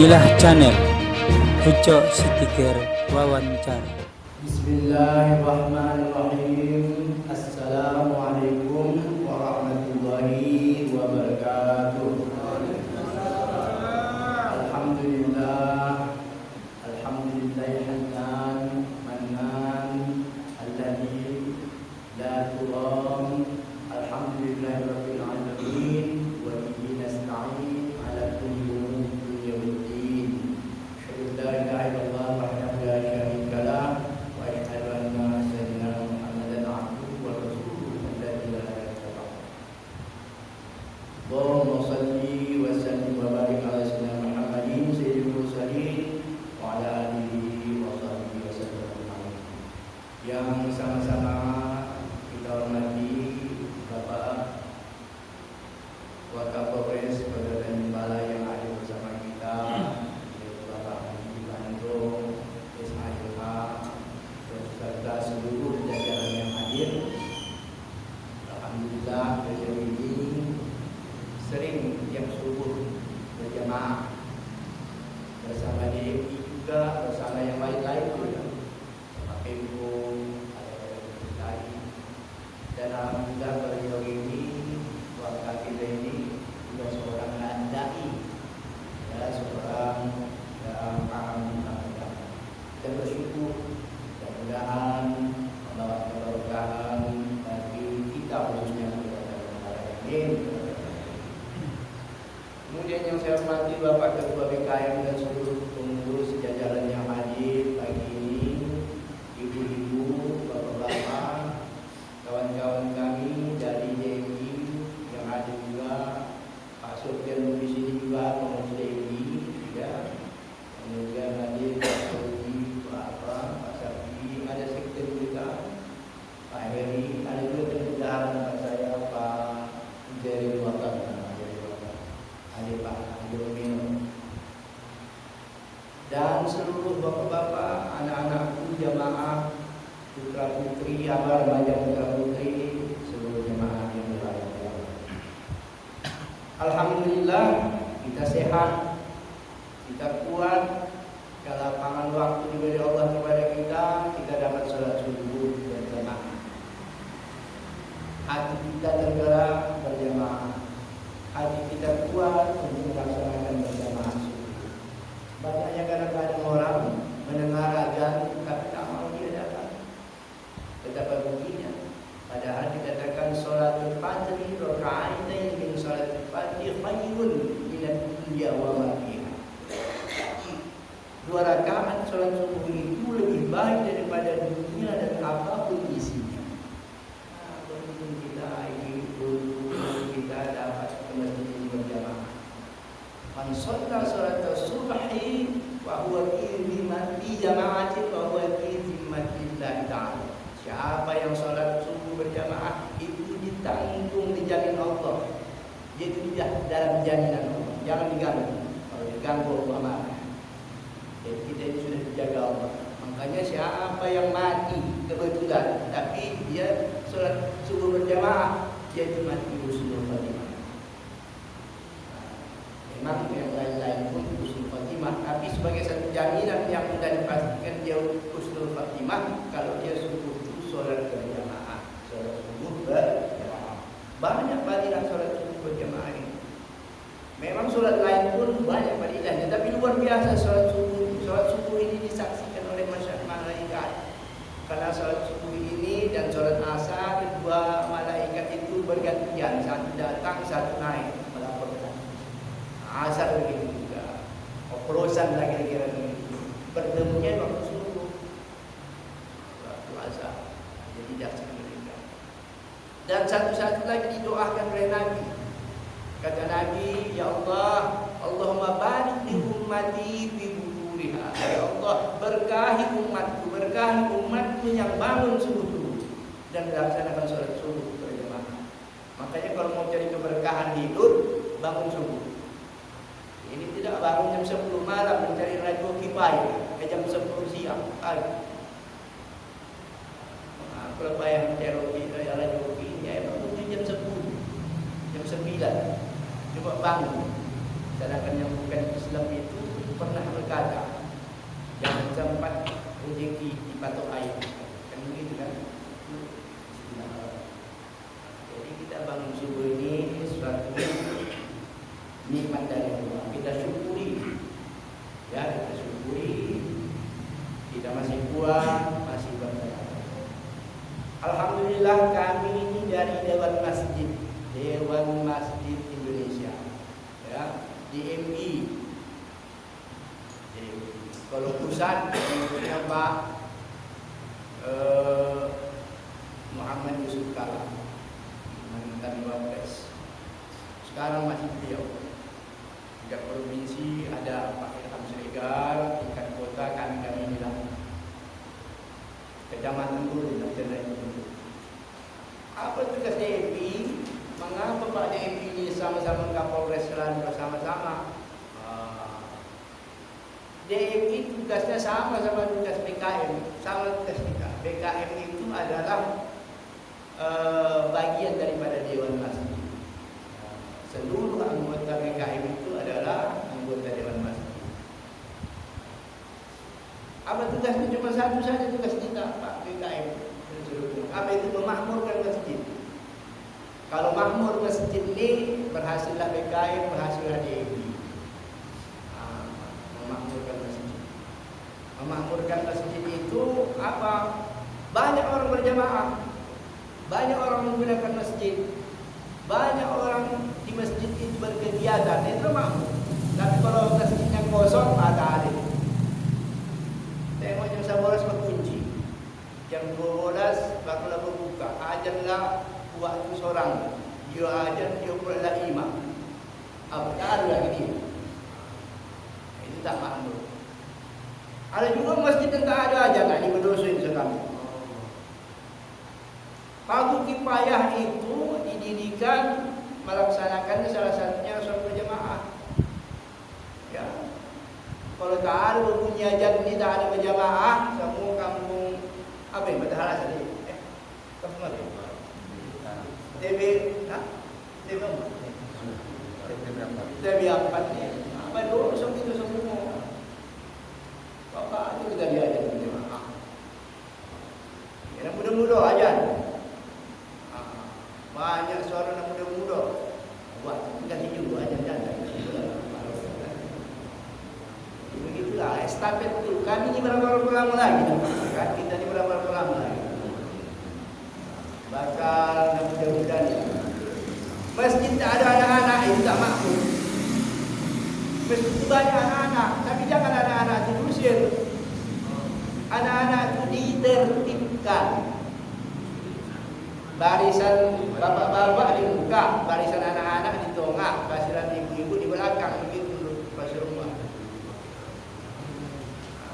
Inilah channel Ucok Stiker Wawancara. Bismillahirrahmanirrahim. Assalamualaikum warahmatullahi wabarakatuh. Alhamdulillah, alhamdulillahilhamdan mannan alladzi la turam. Alhamdulillahirabbil alamin wa bihi nasta'in ala kulli umuri dunya waddin. Asyhadu an la ilaha illallah wahdahu la syarika lah wa asyhadu anna sayyidina Muhammadan abduhu wa rasuluhu alladzi la ilaha illallah. Allahumma shalli wa sallim wa barik ala sayyidina Muhammadin sayyidil mursalin wa ala alihi wa sahbihi wa sallam. Yang sama-sama kita hormati Bapak Wakapolres Kota Tanjung Balai yang ada bersama kita, yaitu Bapak Haji Bandung, SHLH, serta seluruh jajaran yang hadir. Alhamdulillah, beliau ini sering tiap subuh berjamaah bersama DMI juga, bersama yang lain-lain juga, sama Pemko, ada lain. Dan alhamdulillah beliau ini, wakil kita ini juga seorang dai, ya, seorang yang paham tentang agama. Dan bersyukur mudah-mudahan membawa keberkahan bagi kita khususnya ini. Kemudian yang saya hormati Bapak Ketua BKM dan seluruh pengurus jajaran yang hadir pagi ini, ibu-ibu, bapak-bapak, kawan-kawan kami dari DMI yang ada juga, Pak Sofian di sini juga pengurus DMI, ya. Kemudian hadir Pak Sofi, Pak Safi, ada sekjen kita, Pak Heri, ada juga bendahara saya Pak Jerry Watan, ada Pak Jomino, dan seluruh bapak-bapak, anak-anakku, jamaah, putra putri, abah remaja putra putri, seluruh jemaah yang berbahagia. Alhamdulillah kita sehat, kita kuat. Kelapangan waktu diberi Allah kepada kita dapat sholat subuh berjamaah. Hati kita tergerak berjamaah, hati kita kuat untuk melaksanakan berjamaah subuh. Banyaknya kadang-kadang orang mendengar azan tapi tak mau dia datang. Betapa ruginya. Padahal dikatakan sholatul fajri raka'atain min sholatul fajri khairun min ad-dunya wa ma fiha. 2 rakaat sholat subuh itu lebih baik daripada dunia dan apapun isinya. Nah, beruntung kita ini, beruntung kita dapat ke masjid berjamaah. Man shalla sholatul subhi wa huwa fi jama'atin wa huwa fi zimmatillah ta'ala. Siapa yang sholat subuh berjamaah itu ditanggung, dijamin Allah. Dia itu tidak dalam jaminan Allah. Jangan diganggu. Kalau diganggu Allah marah. Jadi kita ini sudah dijaga Allah. Makanya siapa yang mati kebetulan tapi dia sholat subuh berjamaah, dia itu mati husnul khatimah. Memang yang lain-lain pun husnul khatimah, tapi sebagai satu jaminan yang sudah dipastikan dia husnul khatimah kalau dia subuh sholat berjamaah, sholat subuh berjamaah. Banyak fadilah sholat subuh berjamaah ini. Memang sholat lain pun banyak fadilahnya, tapi luar biasa sholat subuh. Sholat subuh ini disaksikan oleh masyarakat malaikat. Karena sholat subuh ini dan sholat asar, kedua malaikat itu bergantian, satu datang, satu naik melaporkan. Asar begitu juga, oplosan lagi kira-kira begitu. Bertemunya waktu subuh, waktu asar. Jadi dasar mereka. Dan satu-satu lagi didoakan oleh Nabi. Kata Nabi, ya Allah, Allahumma barik li ummati fi bukuriha. Ya Allah, berkahi umatku yang bangun subuh dan melaksanakan sholat subuh berjamaah. Makanya kalau mau cari keberkahan hidup, bangun subuh. Ini tidak bangun jam 10 malam mencari radio kifayah ke jam 10 siang pagi. Kalau bayang mencari radio kifayah bangun jam 10, jam 9. Coba bangun. Sedangkan yang bukan Islam itu pernah berkata, jangan sampai rezeki dipatok air. Kan begitu kan? Jadi kita bangun subuh ini suatu nikmat dari Allah. Kita syukuri, ya kita syukuri. Kita masih kuat, masih berdaya. Alhamdulillah kami ini dari Dewan Masjid Indonesia, ya, DMI. Jadi kalau pusat punya Pak Muhammad Yusuf Kala, mantan Wapres. Sekarang masih beliau. Tingkat provinsi ada Pak Ilham Sregar, tingkat kota kami inilah. Kecamatan dulu dan jalan dulu. Apa tugas DMI? Mengapa Pak DMI ini sama-sama Kapolres selalu bersama-sama? DMI tugasnya sama tugas BKM, sama tugas kita. BKM itu adalah bagian daripada Dewan Masjid. Seluruh anggota BKM itu adalah anggota Dewan Masjid. Apa tugasnya? Cuma satu saja tugas kita, Pak BKM. Apa itu? Memakmurkan masjid. Kalau makmur masjid ini berhasillah BKM, berhasillah DMI. Memakmurkan masjid. Memakmurkan masjid itu apa? Banyak orang berjamaah, banyak orang menggunakan masjid, banyak orang di masjid itu berkegiatan, itu makmur. Tapi kalau masjidnya kosong, ada ada. Tengok jam 11 berkunci, jam 12 bakal berbuka. Ajanlah waktu seorang, dia ajan, dia pula imam. Apa ada lagi dia? Itu tak makmur. Ada juga masjid yang tak ada ajan, nak diberdosain sekarang. Fardu kifayah itu didirikan melaksanakannya salah satunya sholat berjamaah. Ya. Kalau tak ada berbunyi ajan ini, tak ada berjamaah, semua kampung apa yang berhala tadi? Kampung apa? TB, TB apa? TB apa ni? Apa dulu itu semua? Bapak itu kita diajar berjamaah. Yang muda-muda ajan. Banyak suara anak muda-muda. Buat kasih juga ajan. Begitulah estafet itu. Kami ini berapa lama lagi kan? Kita ini berapa lama lagi? Bakal mudah-mudahan ya. Masjid tak ada anak-anak itu tak makmur. Masjid itu banyak anak-anak, tapi jangan anak-anak itu diusir. Anak-anak itu ditertibkan. Barisan bapak-bapak di muka, barisan anak-anak di tengah, barisan ibu-ibu di belakang, begitu pas rumah.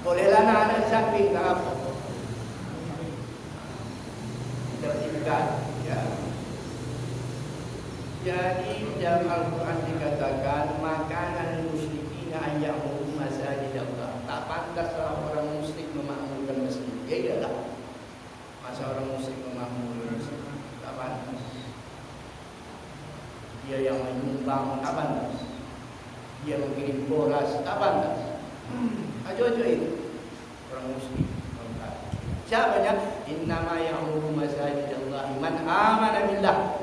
Bolehlah anak-anak di samping, tak apa. Tertibkan, ya. Jadi dalam Al-Quran dikatakan makanan musyrikin ayyahum masajid Allah. Tak pantaslah orang musyrik memakmurkan masjid. Ya iyalah. Masa orang musyrik memakmurkan masjid? Tak pantas. Dia yang menyumbang, tak pantas. Dia mengirim boras, tak pantas. Ajo-ajo itu orang musyrik. Siapanya? Innama ya'muru masajid Allah man amana billah.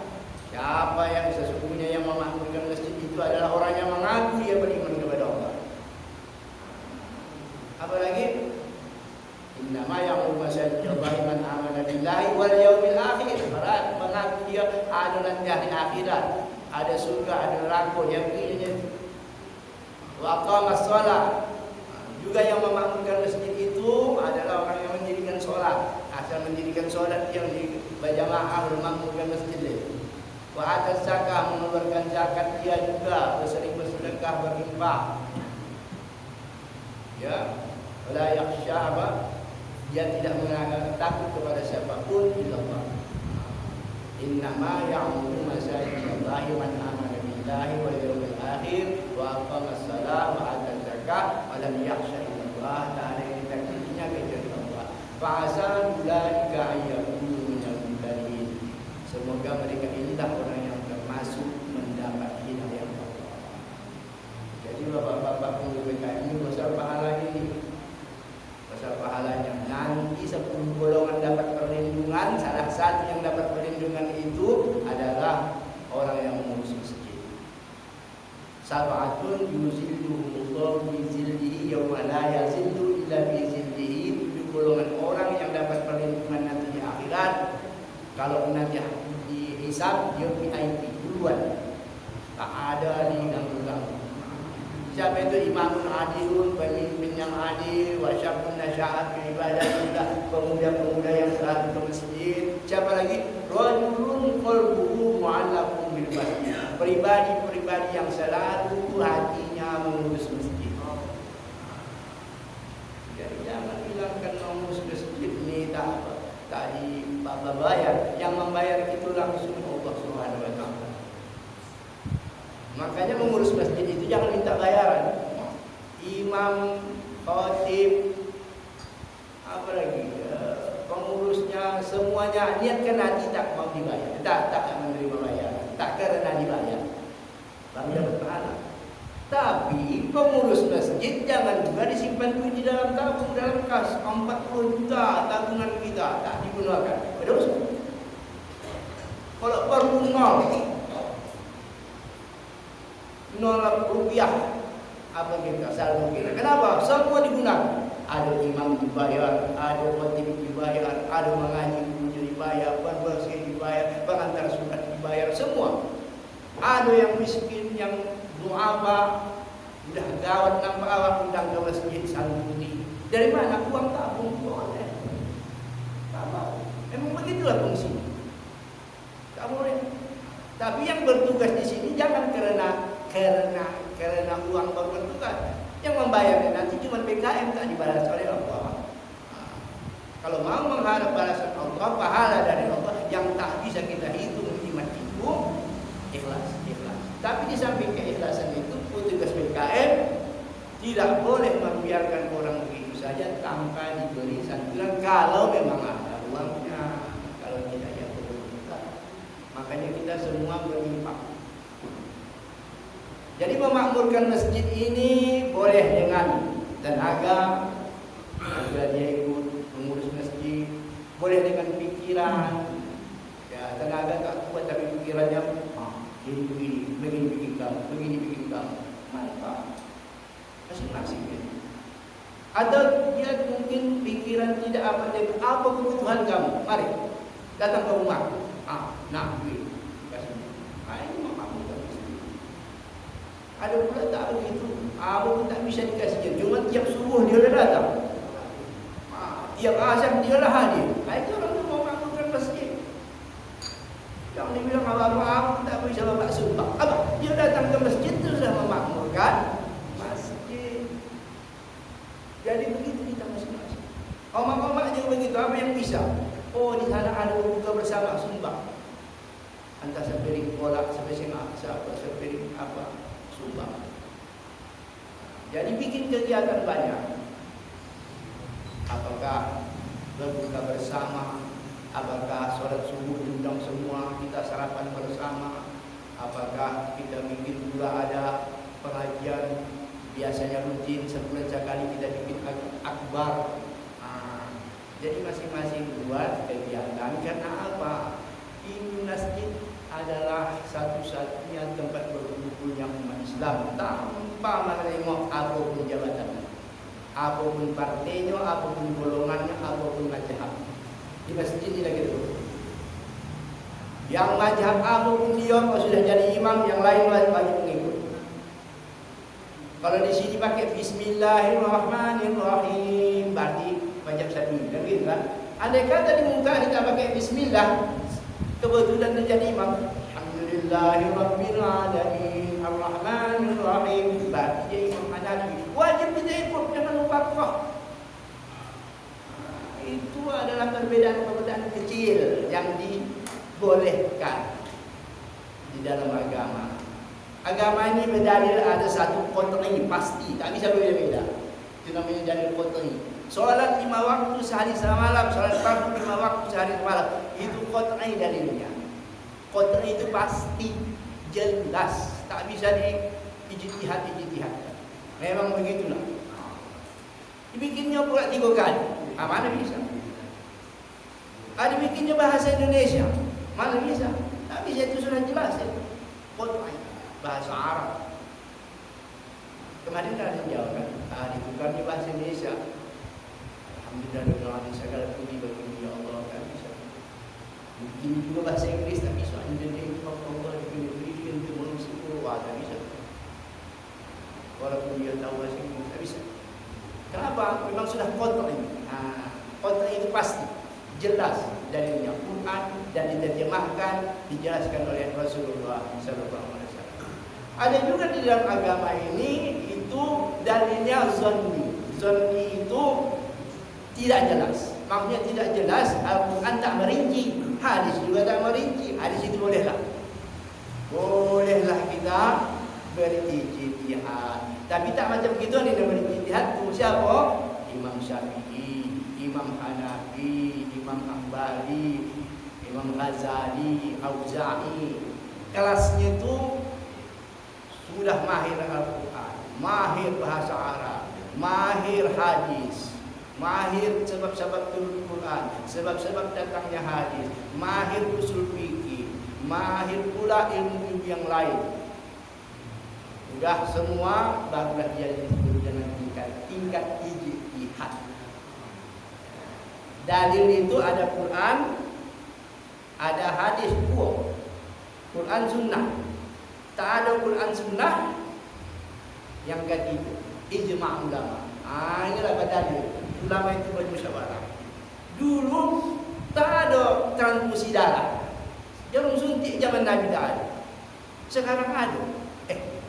Siapa yang sesungguhnya yang memakmurkan masjid itu adalah orang yang mengaku dia beriman kepada Allah. Apa lagi? Innama ya'muru masajid Allah man amana billahi wal yaumil akhir. Para mengaku dia ada nanti hari akhirat, ada surga, ada neraka, yang ini. Wa aqamas shalah. Juga yang memakmurkan masjid itu adalah orang yang mendirikan sholat. Asal mendirikan sholat yang berjamaah memakmurkan masjid. Wa atas zakat, mengeluarkan zakat dia juga, bersering bersedekah, berinfak. Ya, wala yakhsha apa? Dia tidak menganggap takut kepada siapapun illallah. Innama ya'muru masajid Allah man amana billahi wal yawmil akhir wa aqama as-salah wa ata zakat wa lam yakhsha illallah. Tak ada yang ditakutinya kecuali Allah. Fa'asa ulaika ayyakunu minal muhtadin. Semoga mereka inilah orang yang termasuk mendapat hidayah Allah. Jadi bapak-bapak pengurus BKM ini sab'atun yuzilluhumullahu fi zillihi yawma la yazillu illa fi zillihi. 7 golongan orang yang dapat perlindungan nanti di akhirat. Kalau nanti dihisab dia VIP duluan, tak ada diganggu-ganggu. Siapa itu? Imamun adilun, pemimpin yang adil, wa syabun nasya'at fi ibadatillah, pemuda-pemuda yang selalu ke masjid. Siapa lagi? Rajulun qalbuhu mu'allaqun bil masjid, pribadi-pribadi yang selalu hatinya mengurus masjid. Jadi jangan bilangkan mengurus masjid ini tak dibayar. Yang membayar itu langsung Allah Subhanahu wa taala. Makanya mengurus masjid itu jangan minta bayaran. Imam, khatib, apa lagi, pengurusnya semuanya niatkan hati tak mau dibayar, tak menerima bayaran, tak karena dibayar, baru dapat pahala. Tapi pengurus masjid jangan juga disimpan duit di dalam tabung, dalam kas 40 juta tabungan kita tak digunakan. Betul? Kalau perlu nol rupiah apa kita selalu kira. Kenapa? Semua digunakan. Ada imam dibayar, ada khatib dibayar, ada mengaji guru dibayar, bersih dibayar, pengantar sunat dibayar, semua. Ada yang miskin, yang duafa, udah gawat nampak awak undang ke masjid santuni. Dari mana? Uang tabung boleh. Apa? Emang begitulah fungsi. Tak boleh. Tapi yang bertugas di sini jangan karena uang baru bertugas. Yang membayarnya nanti cuma PKM, tak dibalas oleh Allah. Kalau mau mengharap balasan Allah, pahala dari Allah yang tak bisa kita hitung hitung, ikhlas. Tapi di samping keikhlasan itu, petugas PKM tidak boleh membiarkan orang begitu saja tanpa diberi santunan kalau memang ada uangnya. Kalau tidak ya betul. Makanya kita semua berinfak. Jadi memakmurkan masjid ini boleh dengan tenaga, bila dia ikut mengurus masjid, boleh dengan pikiran. Ya, tenaga tak kuat tapi pikirannya begini bikin kamu, mantap. Masing-masing ya. Atau dia mungkin pikiran tidak apa kebutuhan kamu, mari datang ke rumah. Nak duit, kasih. Ini memakmurkan masjid. Ada pula tak begitu. Apa pun tak bisa dikasih. Cuma tiap subuh dia dah datang. Tiap azan dia lah hadir. Itu orang tu mau makmurkan masjid. Yang dibilang apa-apa tak bisa bapak sumpah. Apa? Dia datang ke masjid tu sudah memakmurkan masjid. Jadi begitu kita masing-masing. Omak-omak juga begitu. Apa yang bisa? Oh, di sana ada buka bersama sumbang. Entah sepiring kolak, sepiring apa. Sumbang. Jadi bikin kegiatan banyak. Apakah berbuka bersama, apakah sholat subuh diundang semua, kita sarapan bersama, apakah kita bikin pula ada pengajian biasanya rutin sebulan sekali kita bikin akbar. Jadi masing-masing buat kegiatan karena apa? Ini masjid adalah satu-satunya tempat berkumpulnya umat Islam tanpa menengok apapun jabatannya, apapun partainya, apapun golongannya, apapun mazhab. Di masjid ini lagi gitu. Yang mazhab apapun dia, kalau sudah jadi imam, yang lain wajib mengikut. Kalau di sini pakai Bismillahirrahmanirrahim, berarti wajib satu, kan gitu kan? Andai kata di muka kita pakai Bismillah, kebetulan menjadi imam, Alhamdulillahirabbil alamin arrahmanirrahim, berarti dia imam Hanafi. Wajib kita ikut, jangan lupa kok. Itu adalah perbedaan kecil yang dibolehkan di dalam agama. Agama ini berdalil ada satu qat'i pasti, tak bisa berbeda. Itu namanya dalil qat'i. Salat 5 waktu sehari semalam, salat fardu 5 waktu sehari semalam, itu qat'i dalilnya. Qat'i itu pasti, jelas, tak bisa ijtihad. Memang begitulah. Dibikinnya pula 3 kali. Mana bisa? Ada bikinnya bahasa Indonesia, mana bisa? Tak bisa, itu sudah jelas ya. Qat'i bahasa Arab. Kemarin ada yang jawab kan, ditukar di bahasa Indonesia. Alhamdulillah dengan segala puji bagi Dia Allah kan bisa. Mungkin juga bahasa Inggris tak bisa. Jadi Allah diberi untuk manusia wah tak bisa. Walaupun dia tahu bahasa Inggris tak bisa. Kenapa? Memang sudah kontrak ini. Kontrak itu pasti jelas dari Quran dan diterjemahkan, dijelaskan oleh Rasulullah SAW. Ada juga di dalam agama ini itu dalilnya zonni. Zonni itu tidak jelas. Maksudnya tidak jelas. Al-Quran tak merinci, hadis juga tak merinci. Hadis itu bolehlah kita berijtihad. Tapi tak macam begitu ni dia berijtihad tu siapa? Imam Syafi'i, Imam Hanafi, Imam Hambali, Imam Ghazali, Auza'i. Kelasnya itu sudah mahir Al-Quran, mahir bahasa Arab, mahir hadis, mahir sebab-sebab turun Quran, sebab-sebab datangnya hadis, mahir usul fikih, mahir pula ilmu yang lain. Sudah semua barulah dia disebut dengan tingkat ijtihad. Dalil itu ada Quran, ada hadis dua. Quran sunnah. Tak ada Quran sunnah. Yang ketiga, ijma' ulama. Inilah dalil. Ulama itu bermusyawarah. Dulu tak ada transfusi darah. Jarum suntik zaman Nabi tak ada. Sekarang ada.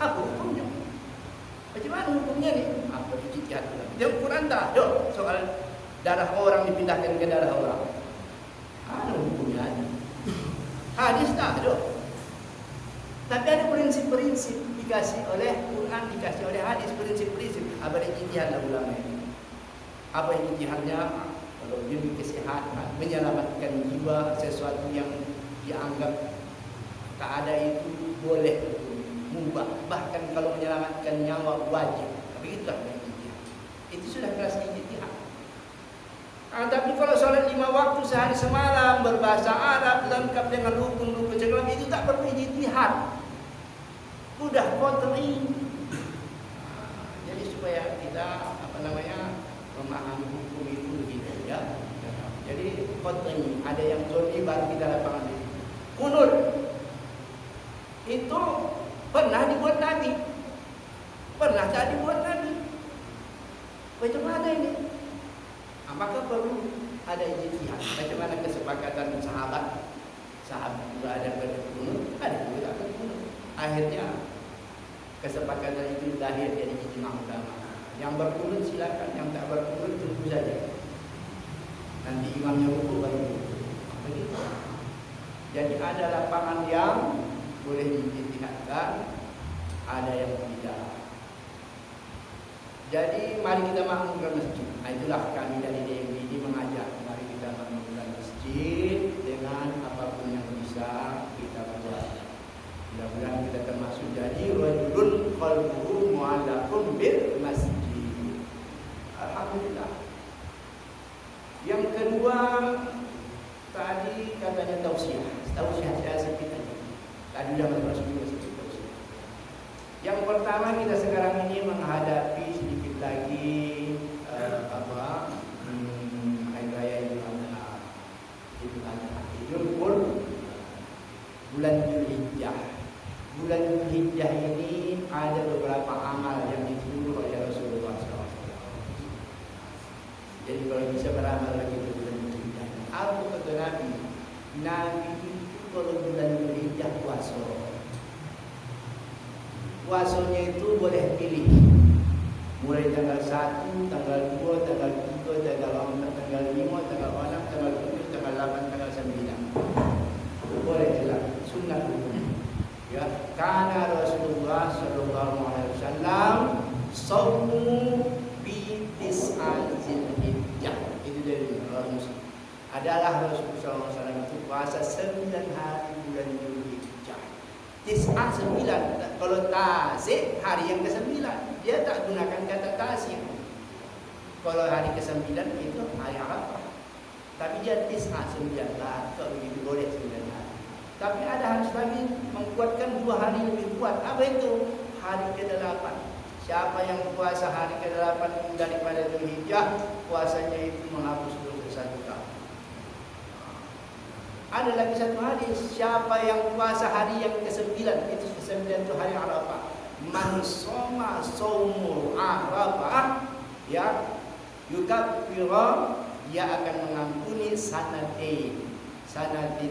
Apa hukumnya? Macam mana hukumnya ni? Apa ijtihad ulama? Dalam Quran tak ada soal darah orang dipindahkan ke darah orang. Ada hukumnya. Hadis tak ada. Tapi ada prinsip-prinsip dikasih oleh Quran, dikasih oleh hadis, prinsip-prinsip. Apa ijtihadlah ulama ini? Apa ijtihadnya? Kalau demi kesehatan, menyelamatkan jiwa, sesuatu yang dianggap tak ada itu boleh, mubah. Bahkan kalau menyelamatkan nyawa wajib. Tapi itulah ijtihad. Itu sudah kelas ijtihad. Tapi kalau solat 5 waktu sehari semalam berbahasa Arab lengkap dengan rukun-rukun segala itu tak perlu ijtihad. Udah qat'i. Jadi supaya kita memahami hukum itu begitu ya. Jadi qat'i, ada yang zoni baru kita lapangan ini. Kunut itu pernah dibuat Nabi. Pernah tak dibuat Nabi. Bagaimana ini? Maka perlu ada ijtihad. Bagaimana kesepakatan sahabat? Sahabat juga ada berkunut, ada juga tak berkunut. Akhirnya kesepakatan itu lahir jadi ijma' ulama. Yang berkunut silakan, yang tak berkunut tunggu saja. Nanti imamnya rukuk baru rukuk. Begitu. Jadi ada lapangan yang boleh diijtihadkan, ada yang tidak. Jadi mari kita makmumkan masjid. Itulah kami dari DMB ini mengajak, mari kita makmumkan masjid dengan apapun yang bisa kita buat. Mudah-mudahan kita termasuk jadi rajulun qalbuhu mu'allaqun bil masjid. Alhamdulillah. Yang kedua tadi katanya tausiah. Tausiah saya kita. Tadi sudah masuk masjid tausiah. Yang pertama kita sekarang ini menghadapi sedikit lagi hari raya Idul Adha. Bulan Dzulhijjah. Bulan Dzulhijjah ini ada beberapa amal yang disuruh oleh Rasulullah SAW. Jadi kalau bisa beramal lagi di bulan Dzulhijjah. Apa kata Nabi? Nabi itu kalau bulan Dzulhijjah puasa. Puasanya itu boleh pilih. Mulai tanggal 1, tanggal 2, tanggal 3, tanggal 4, tanggal 5, tanggal 6, tanggal 7, tanggal 8, tanggal 9. Boleh jelas, sunnah hukum. Ya, karena Rasulullah sallallahu alaihi wasallam shaumu bi tis'al Dzulhijjah. Itu dari Muslim. Adalah Rasulullah SAW itu puasa 9 hari bulan Dzulhijjah. Tis'ah 9. Kalau tasik hari yang ke-9. Dia tak gunakan kata tasik. Kalau hari ke-9 itu hari Arafah. Tapi dia tis'ah 9 lah. Kalau begitu boleh 9 hari. Tapi ada hadis lagi menguatkan 2 hari lebih kuat. Apa itu? Hari ke-8. Siapa yang puasa hari ke-8 daripada Dzulhijjah, puasanya itu menghapus dosa 1 tahun. Ada lagi satu hadis, siapa yang puasa hari yang ke-9, itu ke-9 itu hari Arafah. Man shoma shaumul Arafah, ya yukaffiru, dia akan mengampuni sanatin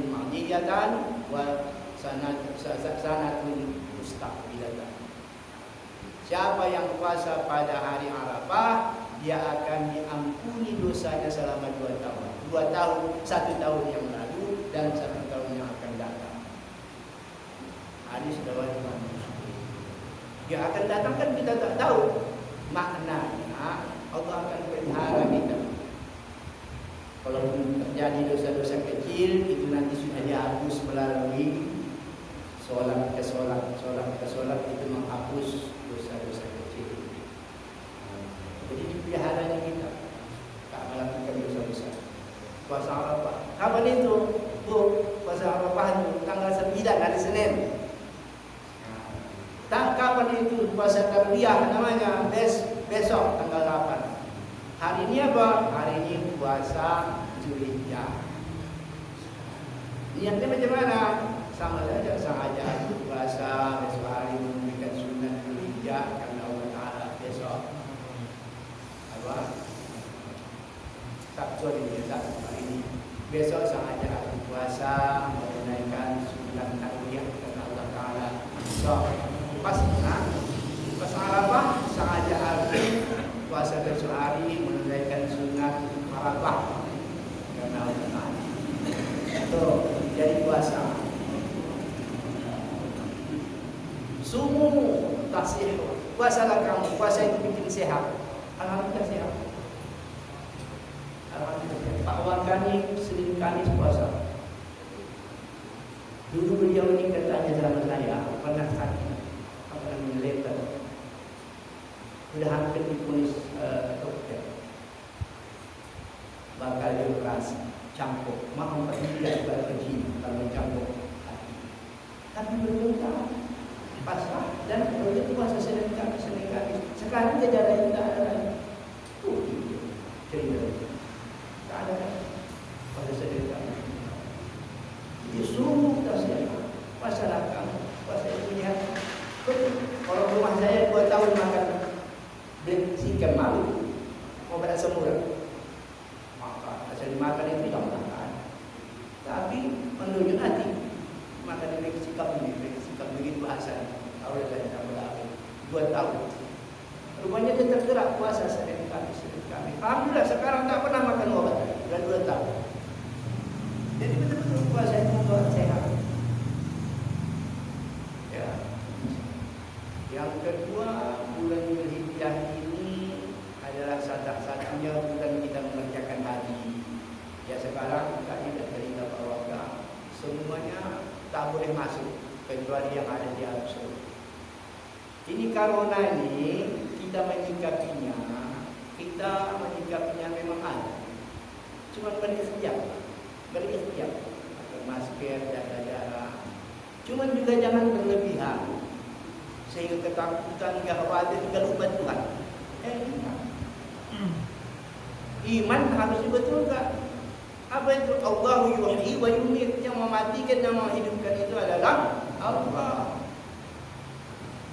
madiyatan wa sanatun mustaqbilatan. Siapa yang puasa pada hari Arafah, dia akan diampuni dosanya selama 2 tahun. 2 tahun, 1 tahun yang lalu dan 1 tahun yang akan datang. Hadis riwayat Imam Muslim. Dia akan datang kan kita tak tahu. Maknanya Allah akan pelihara kita. Kalau terjadi dosa-dosa kecil, itu nanti sudah dihapus melalui sholat ke sholat itu menghapus dosa-dosa kecil. Jadi dipeliharanya kita tak melakukan dosa besar. Puasa Arafah. Kapan itu? Bu, puasa Arafah itu tanggal 9 hari Senin. Kapan itu puasa tarbiyah namanya? Besok tanggal 8. Hari ini apa? Hari ini puasa Dzulhijjah. Niatnya macam mana? Sama saja, sengaja puasa besok hari menunaikan sunat Dzulhijjah karena Allah Taala besok apa? Sabtu hari ini. Besok sengaja puasa menunaikan sunat Tarawih karena Allah Taala besok. Pas Arafah sengaja hari puasa besok hari menunaikan sunat Arafah karena Allah Taala. Itu jadi puasa. Sumu tasih. Puasalah kamu. Puasa itu bikin sehat. Alhamdulillah sehat. Alhamdulillah. Pak Wakani Senin Kamis puasa. Dulu beliau ini katanya sama saya pernah sakit, pernah letter. Sudah hampir diponis dokter. Bakal dioperasi, campur. Mau tidak berkerja kalau campur hati. Tapi belum tahu. Pasrah dan begitu puasa Senin Kamis. Sekarang dia ada lagi. Cerita. Tak ada puasa Senin Kamis. Disuruh tak siapa. Puasa lakam, puasa itu lihat. Kalau rumah saya 2 tahun makan bersihkan malu, mau berasa murah. Maka asal dimakan itu jangan makan. Tapi menunjuk hati. Maka dia sikap begitu bahasa. Awal saya tak berlaku 2 tahun. Rupanya dia tergerak puasa Senin Kamis. Alhamdulillah sekarang tak pernah makan obat. Sudah 2 tahun. Jadi betul-betul puasa itu membuat sehat. Ya. Yang kedua, bulan Dzulhijjah ini adalah satu-satunya bulan kita mengerjakan haji. Ya sekarang tadi dah cerita Pak Waka, semuanya tak boleh masuk kecuali yang ada di Arab Saudi. Ini corona ini kita menyikapinya memang ada. Cuma berikhtiar, pakai masker, jaga jarak. Cuma juga jangan berlebihan sehingga ketakutan, khawatir, juga lupa Tuhan. Iman harus dibetulkan. Apa itu? Allahu yuhyi wa yumiit. Yang mematikan dan menghidupkan itu adalah Allah.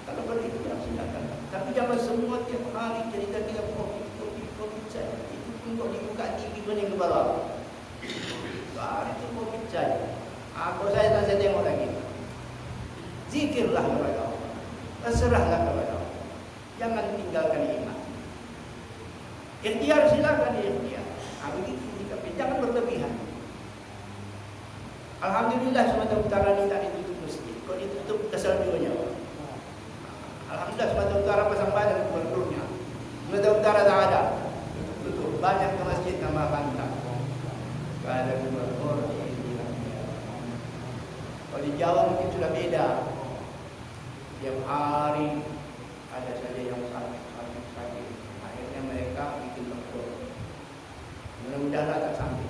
Kalau berikhtiar silakan. Tapi jangan semua tiap hari cerita kita COVID saja. Itu pun kok dibuka TV pening kepala. Hari itu COVID saja. Kalau saya tak saya tengok lagi. Zikirlah kepada Allah. Berserahlah kepada Allah. Jangan tinggalkan iman. Ikhtiar silakan ikhtiar. Begitu dikapi. Jangan berlebihan. Alhamdulillah Sumatera Utara ini tak ditutup masjid. Kau ditutup keseluruhannya. Alhamdulillah Sumatera Utara pasang badan gubernurnya. Sumatera Utara tak ada. Tutup. Banyak ke masjid nama bantang. Kalau ada gubernur kalau di Jawa mungkin sudah beda. Tiap hari ada saja yang sakit. Akhirnya mereka bikin lockdown. Mudah-mudahan tak sampai.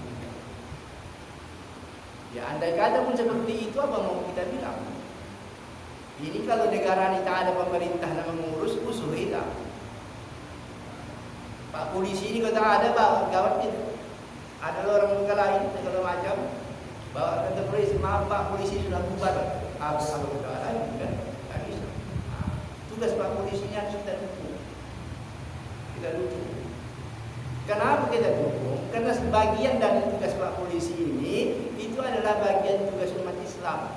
Ya andai kata pun seperti itu, apa mau kita bilang? Ini kalau negara ini tak ada pemerintah yang mengurus, usul kita. Pak polisi ini kalau tak ada, bawa gawat kita. Ada orang muka lain segala macam, bawa kantor polisi, maaf Pak polisi sudah bubar. Apa negara lain kan? Tak bisa. Tugas Pak polisinya kita dukung. Kita dukung. Kenapa kita dukung? Karena sebagian dari tugas Pak polisi ini itu adalah bagian tugas umat Islam.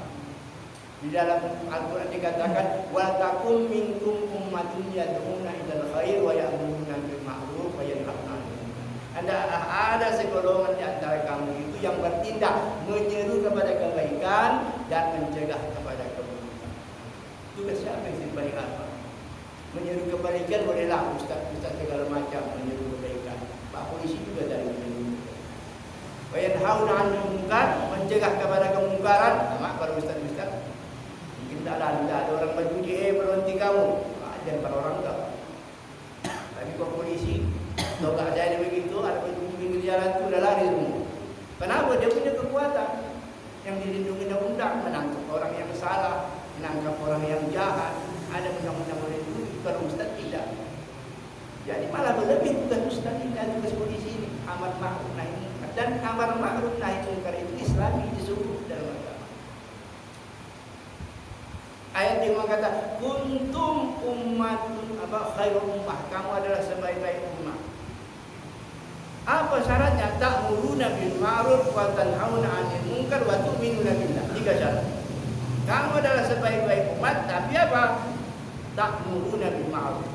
Di dalam Al-Quran dikatakan, wa takum minkum ummatun yad'una ilal khair wa ya'muruna bil ma'ruf wa yanhauna 'anil munkar. Ada segolongan di antara kamu itu yang bertindak menyeru kepada kebaikan dan mencegah kepada keburukan. Tugas siapa yang paling apa? Menyeru kebaikan bolehlah ustaz segala macam menyeru kebaikan. Pak polisi juga dari menyeru. Wa yanhauna 'anil munkar, mencegah kepada kemungkaran. Sama para ustaz-ustaz. Tidak ada orang berjudi, berhenti kamu. Jangan para orang tak. Tapi kau polisi, kalau tak ada begitu, ada berjudi di jalan itu, dah lari semua. Kenapa? Dia punya kekuatan yang dilindungi undang-undang, menangkap orang yang salah, menangkap orang yang jahat. Ada undang-undang melindungi, kalau ustaz tidak. Jadi malah berlebih tugas ustaz ini dan tugas polisi ini. Amar ma'ruf nahi munkar, dan amar ma'ruf nahi munkar itu Islami disuruh dalam agama. Ayat yang mengatakan kuntum ummatun khairul ummah, kamu adalah sebaik-baik ummah. Apa syaratnya? Ta'muruna bil ma'ruf wa tanhauna 'anil munkar wa tu'minuna billah. 3 syarat. Kamu adalah sebaik-baik umat, tapi apa? Ta'muruna bil ma'ruf.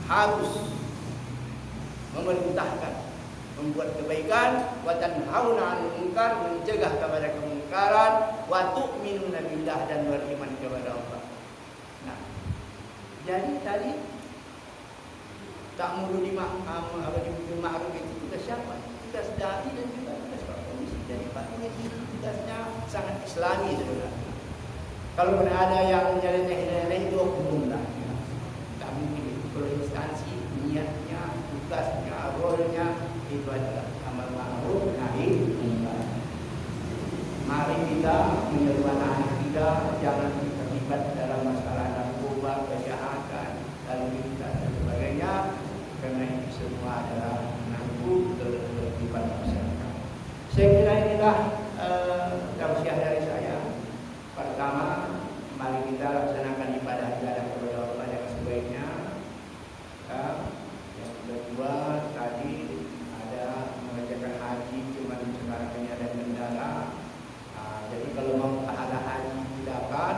Harus memerintahkan, membuat kebaikan, wa tanhauna 'anil munkar, mencegah kepada kemungkaran, wa tu'minuna billah, dan beriman kepada Allah. Jadi tadi tak mulu di ma'ruf itu tugas siapa? Tugas dai dan juga tugas Pak polisi. Jadi Pak polisi tugasnya sangat Islami saudara. Kalau ada yang nyeleneh-nyeleneh itu hukumlah. Tak mungkin itu. Kalau instansi niatnya, tugasnya, role-nya itu adalah amal ma'ruf nahi munkar. Mari kita menyeru anak kita jangan terlibat dalam masalah narkoba, kejahatan, lalu lintas dan sebagainya, karena itu semua adalah mengganggu kehidupan masyarakat. Saya kira inilah tausiah dari saya. Pertama, mari kita laksanakan ibadah kepada Allah yang sebaiknya. Yang kedua, tadi ada mengerjakan haji, cuma sekarang ini ada kendala. Jadi kalau mau pahala haji dapat,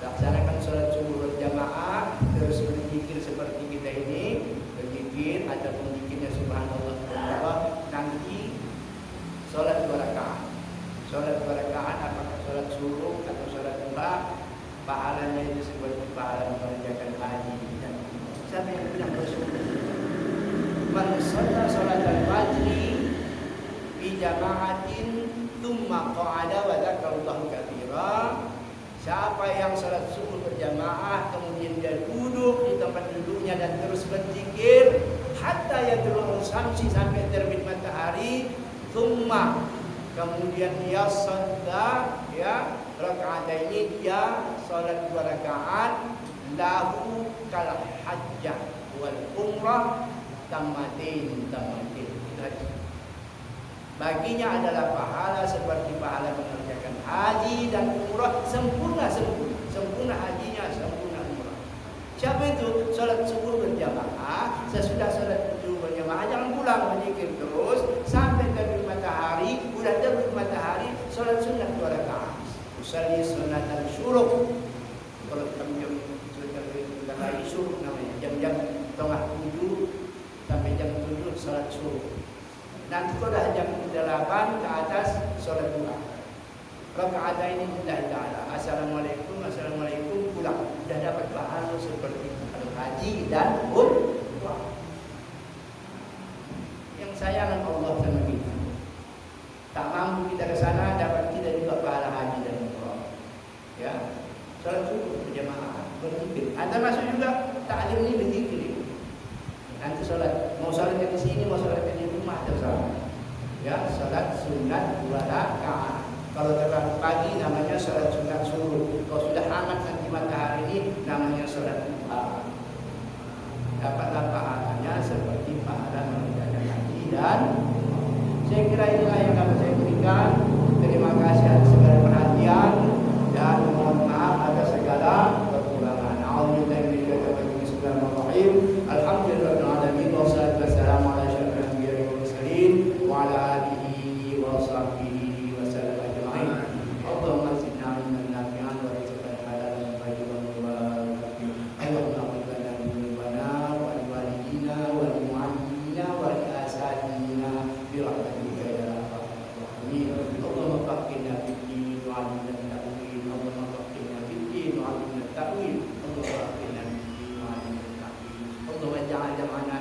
laksanakan sholat subuh berjamaah, terus berzikir seperti kita ini, berzikir ataupun zikirnya subhanallah, nanti sholat 2 rakaat. Sholat 2 rakaat apakah sholat subuh atau sholat duha, pahalanya itu seperti pahala mengerjakan haji. Dan siapa yang bilang bersyukur? Man shalla sholat al-fajri bi jama'atin tsumma qa'ada wa dzakarallaha katsira. Siapa yang salat subuh berjamaah kemudian dia duduk di tempat duduknya dan terus berzikir hatta yadrul syamsi, sampai terbit matahari, tsumma kemudian dia salat rakaat ini, dia salat 2 rakaat, lahu kal hajjah wal umrah tamatin. Baginya adalah pahala seperti pahala mengerjakan haji dan umrah sempurna hajinya, sempurna umrah. Siapa itu? Salat subuh berjamaah, sesudah salat subuh berjamaah jangan pulang, berzikir terus sampai terbit matahari. Udah terbit matahari, salat sunat 2 rakaat. Usalli sunat al-syuruq. Kalau jam sunat syuruq namanya, jam-jam setengah 7 sampai jam 7 salat syuruq. Nanti kalau dah jam 8 ke atas sholat duha. Rakaat ini lillahi ta'ala. Assalamualaikum pulang. Dah dapat pahala seperti haji dan umrah. Yang sayang Allah sama kita. Tak mampu kita ke sana, dapat kita juga pahala haji dan umrah. Ya. Sholat subuh berjamaah, berzikir. Anda masuk juga taklim ini berzikir. Nanti sholat, mau sholatnya di sini, mau sholatnya di rumah, terserah. Ya, sholat sunat 2 rakaat. Kalau terlalu pagi namanya sholat sunat subuh. Kalau sudah hangat nanti matahari ini, namanya sholat duha. Dapatlah pahalanya seperti pahala mengerjakan haji. Dan saya kira inilah yang dapat saya berikan. Terima kasih atas segala perhatian dan mohon maaf atas segala kekurangan. Bismillahirrahmanirrahim. Alhamdulillahirabbil alamin wassalatu wassalamu ala asyrofil anbiya'i wal mursalin wa ala alihi wa sahbihi wa sallam ajma'in. Allahumma zidna ilman nafi'an wa rizqan halalan tayyiban mubarakan fihi. Allahumma ighfir lana dhunubana wa liwalidina wa limu'allimina wa li'asatidina bi rahmatika ya arhamar rahimin. Allahumma faqihna fid din wa 'allimna at-ta'wil. Allahumma faqihna fid din wa 'allimna at-ta'wil. Allahumma faqihna fid din wa 'allimna at-ta'wil. Allahumma ij'al jam'ana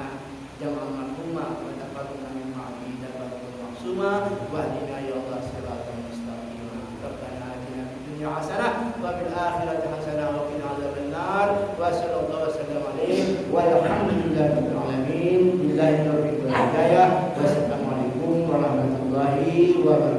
jam'an marhuma wa taqabbal min ma'abi dafatul ma'suma wa hdina ya Allah siratal mustaqim. Rabbana atina fid dunya hasanah wa fil akhirati hasanah wa qina adzabannar. Wa sallallahu wasallam alaihi walhamdulillahi rabbil alamin. Billahi taufiq wal hidayah. Wassalamualaikum warahmatullahi wabarakatuh.